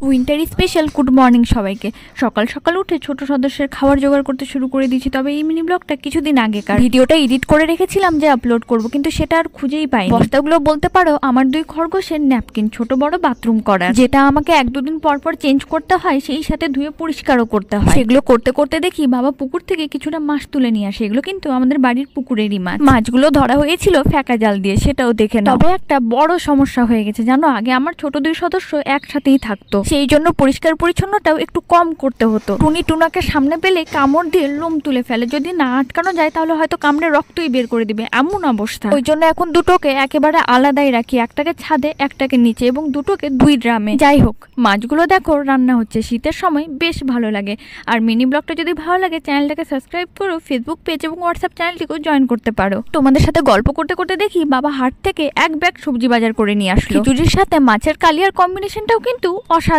Winter special good morning সবাইকে। সকাল সকাল উঠে ছোট সদস্যের খাবার জোগাড় করতে শুরু করে দিয়েছি। তবে এই মিনি ব্লগটা কিছুদিন আগেকার, ভিডিওটা এডিট করে রেখেছিলাম যে আপলোড করব, কিন্তু সেটা আর খুঁজেই পাই। বস্তাগুলো বলতে পারো আমার 2 খরগোশের ন্যাপকিন, ছোট বড় বাথরুম করার, যেটা আমাকে 1-2 দিন পর পর চেঞ্জ করতে হয়, সেই সাথে ধুয়ে পরিষ্কারও করতে হয়। সেগুলো করতে করতে দেখি বাবা পুকুর থেকে কিছুটা মাছ তুলে নিয়ে আসে। এগুলো কিন্তু আমাদের বাড়ির পুকুরেরই মাছ। মাছগুলো ধরা হয়েছিল ফ্যাকা জাল দিয়ে, সেটাও দেখে নাও। তবে একটা বড় সমস্যা হয়ে গেছে জানো, আগে আমার ছোট 2 সদস্য একসাথেই থাকতো, সেই জন্য পরিষ্কার পরিচ্ছন্নতাও একটু কম করতে হতো। টুনি টুনাকে সামনে পেলে কামড় দিয়ে লোম তুলে ফেলে, যদি না আটকানো যায় তাহলে হয়তো কামড়ে রক্তই বের করে দিবে, এমন অবস্থা। ওই জন্য এখন দুটোকে একেবারে আলাদাই রাখি, একটাকে ছাদে একটাকে নিচে, এবং দুটোকে 2 ড্রামে। যাই হোক, মাছগুলো দেখো রান্না হচ্ছে, শীতের সময় বেশ ভালো লাগে। আর মিনি ব্লগটা যদি ভালো লাগে চ্যানেলটাকে সাবস্ক্রাইব করো, ফেসবুক পেজ এবং হোয়াটসঅ্যাপ চ্যানেলটিকেও জয়েন করতে পারো। তোমাদের সাথে গল্প করতে করতে দেখি বাবা হাট থেকে 1 ব্যাগ সবজি বাজার করে নিয়ে আসলো। খিচুড়ির সাথে মাছের কালিয়ার কম্বিনেশনটাও কিন্তু অসাধারণ।